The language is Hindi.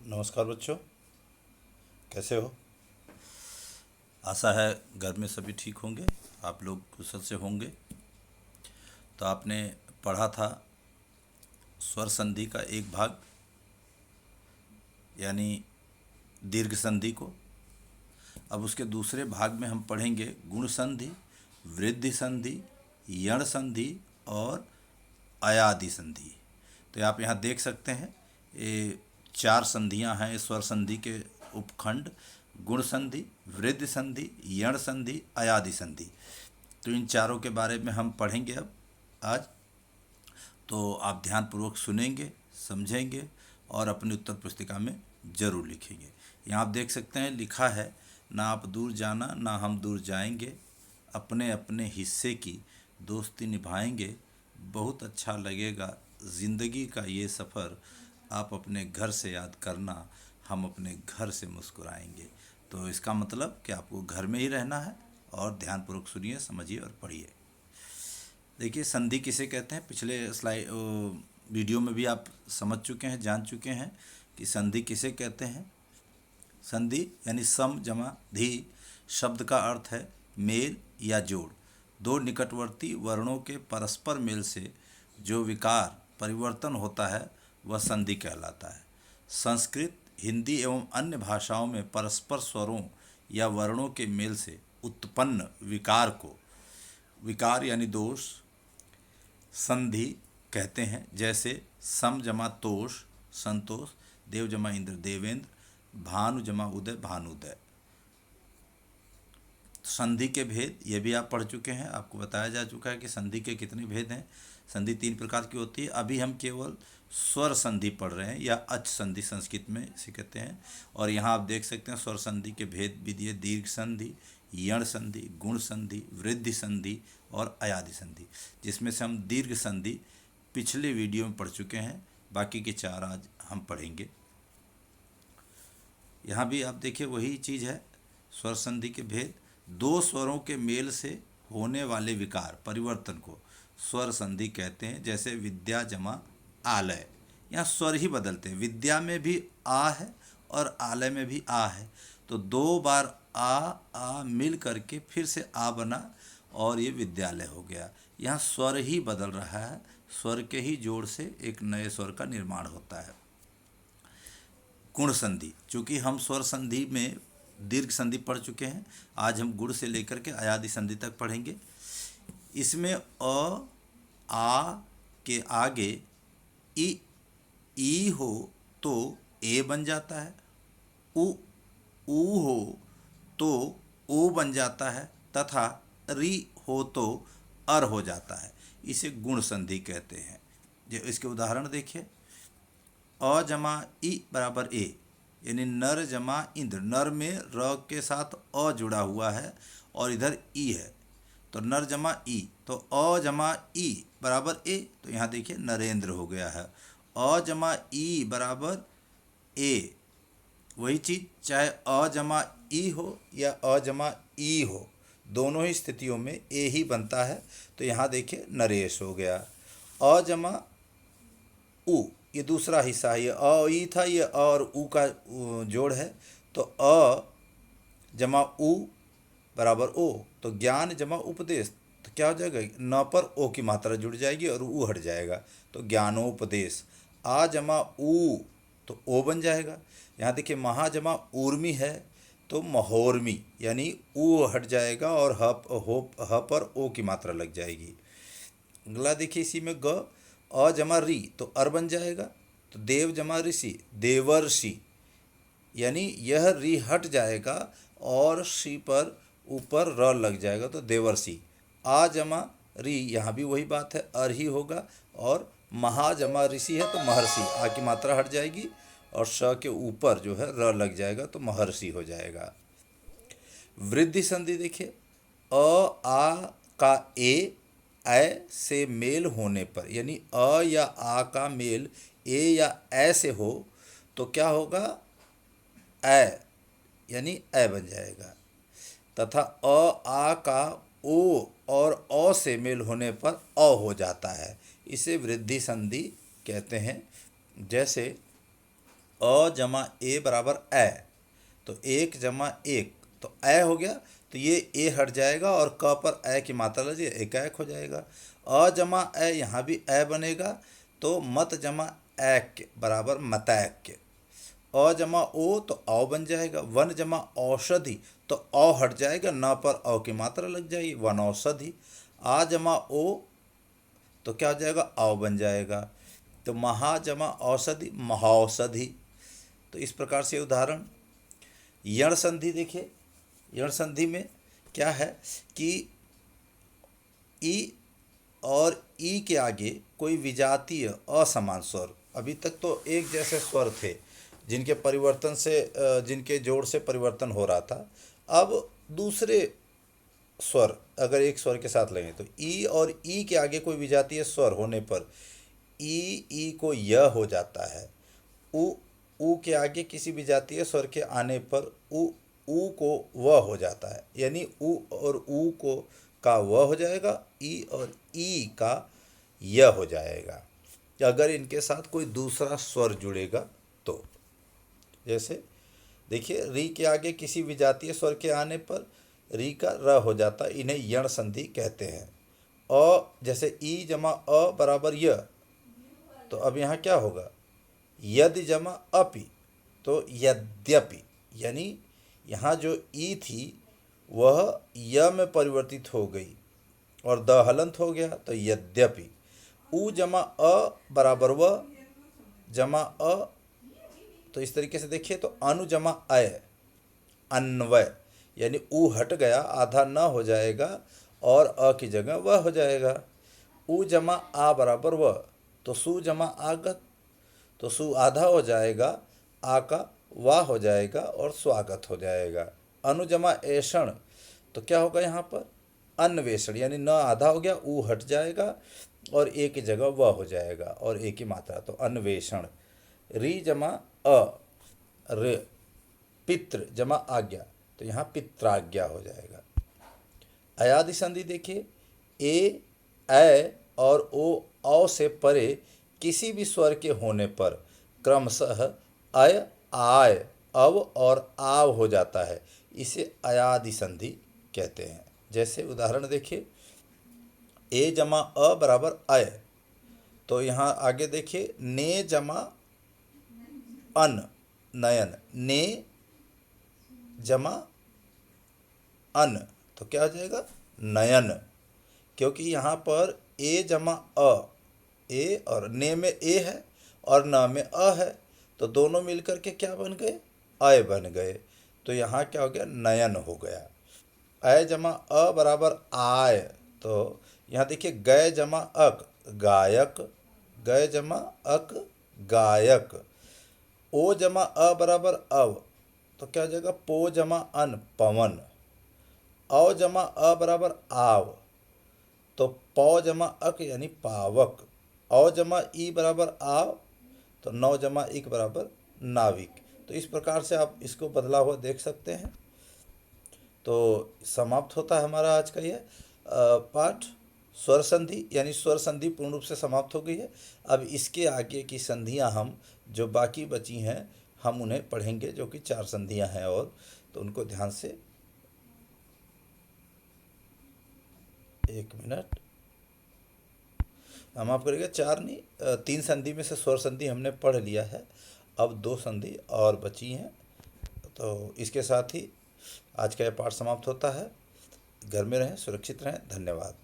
नमस्कार बच्चों, कैसे हो। आशा है घर में सभी ठीक होंगे, आप लोग कुशल से होंगे। तो आपने पढ़ा था स्वर संधि का एक भाग यानी दीर्घ संधि को। अब उसके दूसरे भाग में हम पढ़ेंगे गुण संधि, वृद्धि संधि, यण संधि और अयादि संधि। तो आप यहाँ देख सकते हैं ये चार संधियाँ हैं स्वर संधि के उपखंड: गुण संधि, वृद्धि संधि, यण संधि, अयादि संधि। तो इन चारों के बारे में हम पढ़ेंगे अब आज। तो आप ध्यानपूर्वक सुनेंगे, समझेंगे और अपनी उत्तर पुस्तिका में ज़रूर लिखेंगे। यहाँ आप देख सकते हैं लिखा है, ना आप दूर जाना ना हम दूर जाएंगे, अपने अपने हिस्से की दोस्ती निभाएंगे, बहुत अच्छा लगेगा ज़िंदगी का ये सफ़र, आप अपने घर से याद करना, हम अपने घर से मुस्कुराएंगे। तो इसका मतलब कि आपको घर में ही रहना है और ध्यानपूर्वक सुनिए, समझिए और पढ़िए। देखिए संधि किसे कहते हैं, पिछले स्लाइड वीडियो में भी आप समझ चुके हैं, जान चुके हैं कि संधि किसे कहते हैं। संधि यानी सम जमा धी शब्द का अर्थ है मेल या जोड़। दो निकटवर्ती वर्णों के परस्पर मेल से जो विकार परिवर्तन होता है वह संधि कहलाता है। संस्कृत, हिंदी एवं अन्य भाषाओं में परस्पर स्वरों या वर्णों के मेल से उत्पन्न विकार को, विकार यानी दोष, संधि कहते हैं। जैसे सम जमा तोष संतोष, देव जमा इंद्र देवेंद्र, भानु जमा उदय भानुदय। संधि के भेद ये भी आप पढ़ चुके हैं, आपको बताया जा चुका है कि संधि के कितने भेद हैं। संधि तीन प्रकार की होती है। अभी हम केवल स्वर संधि पढ़ रहे हैं या अच संधि संस्कृत में इसे कहते हैं। और यहाँ आप देख सकते हैं स्वर संधि के भेद भी दिए: दीर्घ संधि, यण संधि, गुण संधि, वृद्धि संधि और अयादि संधि, जिसमें से हम दीर्घ संधि पिछले वीडियो में पढ़ चुके हैं। बाकी के चार आज हम पढ़ेंगे। यहाँ भी आप देखिए वही चीज़ है, स्वर संधि के भेद। दो स्वरों के मेल से होने वाले विकार परिवर्तन को स्वर संधि कहते हैं। जैसे विद्या जमा आलय, यहाँ स्वर ही बदलते हैं। विद्या में भी आ है और आलय में भी आ है, तो दो बार आ मिल करके फिर से आ बना और ये विद्यालय हो गया। यहाँ स्वर ही बदल रहा है, स्वर के ही जोड़ से एक नए स्वर का निर्माण होता है। गुण संधि, चूँकि हम स्वर संधि में दीर्घ संधि पढ़ चुके हैं, आज हम गुण से लेकर के अयादि संधि तक पढ़ेंगे। इसमें अ आ के आगे ई हो तो ए बन जाता है, ऊ हो तो ओ बन जाता है तथा री हो तो अर हो जाता है। इसे गुण संधि कहते हैं। जो इसके उदाहरण देखिए, अ जमा ई बराबर ए, यानी नर जमा इंद्र। नर में र के साथ अ जुड़ा हुआ है और इधर ई है, तो नर जमा ई, तो अ जमा ई बराबर ए, तो यहाँ देखिए नरेंद्र हो गया है। अ जमा ई बराबर ए, वही चीज़ चाहे अ जमा ई हो या अ जमा ई हो, दोनों ही स्थितियों में ए ही बनता है। तो यहाँ देखिए नरेश हो गया। अ जमा उ, ये दूसरा हिस्सा है, ये अ ई था, ये अ और उ का जोड़ है, तो अ जमा उ बराबर ओ, तो ज्ञान जमा उपदेश, तो क्या हो जाएगा, न पर ओ की मात्रा जुड़ जाएगी और ऊ हट जाएगा, तो ज्ञानोपदेश। आ जमा ऊ, तो ओ बन जाएगा। यहाँ देखिए महा जमा ऊर्मी है, तो महोर्मी, यानी ऊ हट जाएगा और ह पर ओ की मात्रा लग जाएगी। अगला देखिए इसी में ग, अ जमा री, तो अर बन जाएगा, तो देव जमा ऋषि, देवर्षि, यानी यह री हट जाएगा और शी पर ऊपर र लग जाएगा, तो देवर्षि। आ जमा री, यहाँ भी वही बात है, अर ही होगा, और महा जमा ऋषि है तो महर्षि, आ की मात्रा हट जाएगी और श के ऊपर जो है र लग जाएगा, तो महर्षि हो जाएगा। वृद्धि संधि देखिए, अ आ का ए से मेल होने पर, यानी अ या आ का मेल ए या ए से हो तो क्या होगा, ए, यानी ए बन जाएगा। तथा अ आ का ओ और अ से मेल होने पर अ हो जाता है, इसे वृद्धि संधि कहते हैं। जैसे अ जमा ए बराबर ए, तो 1 जमा 1 तो ए हो गया, तो ये ए हट जाएगा और क पर ए की मात्रा लग जाए, एकाएक हो जाएगा। अ जमा ए, यहाँ भी ए बनेगा, तो मत जमा ऐक बराबर मतैक। अ जमा ओ तो औ बन जाएगा। वन जमा औषधि तो औ हट जाएगा, न पर औ की मात्रा लग जाएगी, वन औषधि। आ जमा ओ तो क्या हो जाएगा, औ बन जाएगा। तो महा जमा औषधि महौषधि। तो इस प्रकार से उदाहरण। यण संधि देखिए, यण संधि में क्या है कि ई और ई के आगे कोई विजातीय असमान स्वर, अभी तक तो एक जैसे स्वर थे जिनके परिवर्तन से जिनके जोड़ से परिवर्तन हो रहा था। अब दूसरे स्वर अगर एक स्वर के साथ लेंगे तो ई और ई के आगे कोई विजातीय स्वर होने पर ई को य हो जाता है। उ के आगे किसी विजातीय स्वर के आने पर उ को व हो जाता है, यानी उ और उ को का व हो जाएगा, ई और ई का य हो जाएगा अगर इनके साथ कोई दूसरा स्वर जुड़ेगा तो। जैसे देखिए, री के आगे किसी विजातीय स्वर के आने पर री का र हो जाता, इन्हें यण संधि कहते हैं। अ जैसे ई जमा अ बराबर य, तो अब यहाँ क्या होगा, यदि जमा अपि तो यद्यपि, यानी यहाँ जो ई थी वह य में परिवर्तित हो गई और द हलंत हो गया, तो यद्यपि। उ जमा अ बराबर व जमा अ, तो इस तरीके से देखिए तो अनु जमा अय अन्वय, यानी उ हट गया, आधा न हो जाएगा और अ की जगह वह हो जाएगा। उ जमा आ बराबर व, तो सु जमा आगत, तो सु आधा हो जाएगा, आ का वाह हो जाएगा और स्वागत हो जाएगा। अनुजमा ऐषण, तो क्या होगा यहाँ पर अन्वेषण, यानी न आधा हो गया, ऊ हट जाएगा और ए की जगह वह हो जाएगा और ए की मात्रा, तो अन्वेषण। री जमा अ रे, पितृ जमा आज्ञा, तो यहाँ पित्राज्ञा हो जाएगा। अयादि संधि देखिए, ए और ओ औ से परे किसी भी स्वर के होने पर क्रमशः अय आय अव और आव हो जाता है, इसे अयादि संधि कहते हैं। जैसे उदाहरण देखिए, ए जमा अ बराबर अय, तो यहाँ आगे देखिए ने जमा अन नयन, ने जमा अन, तो क्या हो जाएगा नयन, क्योंकि यहाँ पर ए जमा अ, ए और ने में ए है और न में अ है, तो दोनों मिलकर के क्या बन गए, अय बन गए, तो यहाँ क्या हो गया नयन हो गया। अय जमा अ बराबर आय, तो यहाँ देखिए गय जमा अक गायक, गय जमा अक गायक। ओ जमा अ बराबर अव, तो क्या हो जाएगा पो जमा अन पवन। औ जमा अ बराबर आव, तो पौ जमा अक यानी पावक। औ जमा ई बराबर आव, तो नौ जमा इक बराबर नाविक। तो इस प्रकार से आप इसको बदला हुआ देख सकते हैं। तो समाप्त होता है हमारा आज का यह पाठ। स्वर संधि, यानी स्वर संधि पूर्ण रूप से समाप्त हो गई है। अब इसके आगे की संधियां हम जो बाकी बची हैं हम उन्हें पढ़ेंगे, जो कि 4 संधियां हैं, और तो उनको ध्यान से, एक मिनट, हम आप करेंगे 4 नहीं 3 संधि में से स्वर संधि हमने पढ़ लिया है, अब 2 संधि और बची हैं। तो इसके साथ ही आज का यह पाठ समाप्त होता है। घर में रहें, सुरक्षित रहें, धन्यवाद।